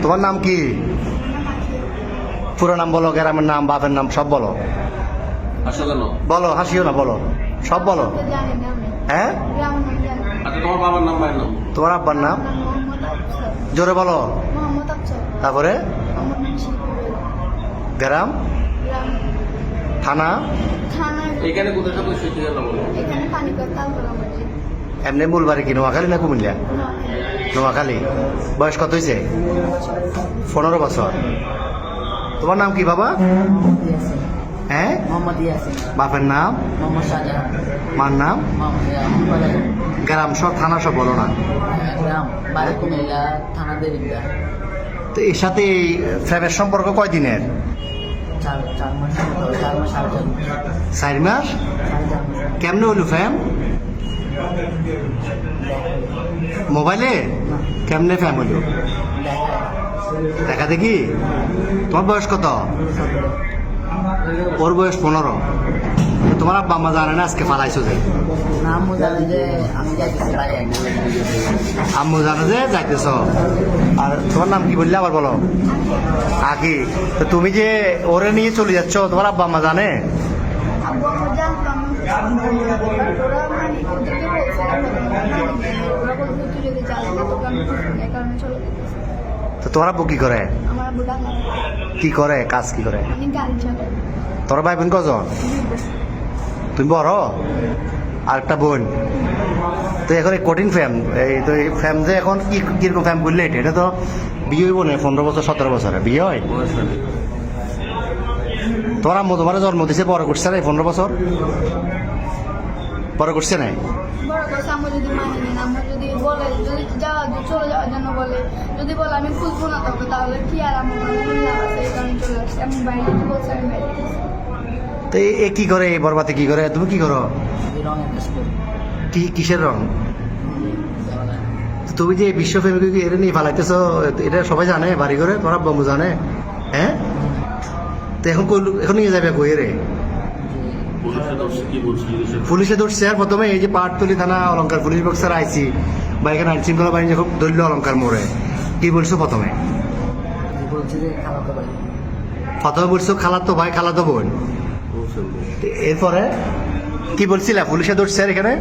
তোমার নাম কি? পুরো নাম বলো, গ্রামের নাম, বাপের নাম সব বলো। বলো, হাসিও না, বলো, সব বলো। হ্যাঁ, তোমার বাবার নাম, ভাইয়ের নাম? তোমার আব্বার নাম জোরে বলো। তারপরে গ্রাম, থানা, এখানে কোথায় থাকো সেটা বলো। এমনি মূল বাড়ি কি নোয়াখালী না কুমিল্লা? নোয়াখালী। বয়স কত হয়েছে? 15 বছর। তোমার নাম কি বাবা? হ্যাঁ, বাপের নাম, মার নাম, গ্রাম সব, থানা সব বলো না। তো এর সাথে এই ফ্রেমের সম্পর্ক কয়দিনের? 4 মাস। কেমনে হইল ফ্যাম? মোবাইলে? কেমনে ফ্যাম হইল? দেখা দেখি। তোমার বয়স কত? ওর বয়স 15। তোমার আব্বা আম্মা জানে না আজকে পালাইছো যে? আম্মু জানে যে যাইতেছ। আর তোমার নাম কি বললে আবার বলো? আকি। তো তুমি যে ওরে নিয়ে চলে যাচ্ছ, তোমার আব্বা আম্মা জানে? তো তোমার আব্বু কি করে? কি করে কাজ, কি করে? তোর ভাই বোন কজন? তুমি বড়? আর একটা বোন। তো এখন এই কঠিন ফ্যাম, এই তো এই ফ্যাম যে এখন কি কিরকম ফ্যাম করলে এটা তো বিয়ে হইব না 15 বছর 17 বছরে বিয়ে হয়। তোমার আম্মু তোমার জন্ম দিছে, বড় করছে না 15 বছর? বড় করছে না? তো এ কি করে, এই বরবাতে কি করে? তুমি কি করো? কি কিসের রং? তুমি যে বিশ্ব ফেমিকে এটা নিয়ে ফালাইতেছো, এটা সবাই জানে বাড়ি করে? তোমার আব্বু জানে? হ্যাঁ। তো এখন এখন নিয়ে যাবে কই রে? পুলিশে ধরছে। আর প্রথমে এই যে পাহাড়তলি থানা অলঙ্কার পুলিশ বক্সার আইসি বা এখানে আইন শৃঙ্খলা বাহিনী যখন ধরল অলঙ্কার মোড়ে, কি বলছো প্রথমে? প্রথমে বলছো খালাতো ভাই, খালাতো বোন। এরপরে কি বলছিলে? পুলিশে ধরছে আর এখানে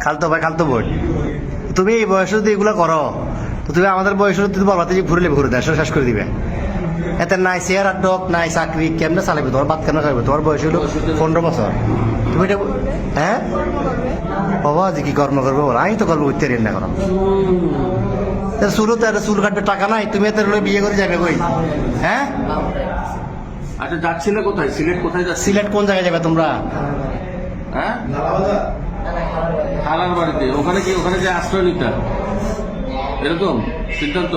খালতো ভাই, খালতো বোন। তুমি এই বয়সে যদি এগুলো করো, তো তুমি আমাদের বয়সে যদি বলবাতে যে ঘুরলে ঘুরে দেয়, শেষ করে দিবে। এতে নাই চেয়ার আর ডক, নাই চাকরি, কেমনে চালাবে? তোমার বাদ কেন খাবে? তোমার বয়স হলো 15 বছর। তুমি এটা হ্যাঁ বাবা যে কি কর্ম করবো? আমি তো কর্ম করতে না করো। চুলও তো চুল কাটবে টাকা নাই, তুমি এত বিয়ে করে যাবে কই? হ্যাঁ। আচ্ছা, যাচ্ছিলে কোথায়? সিলেট কোথায় যাচ্ছি? সিলেট কোন জায়গায় যাবে তোমরা? হ্যাঁ, খালার বাড়িতে। ওখানে কি, ওখানে যে আশ্রয় নিতে এরকম সিদ্ধান্ত?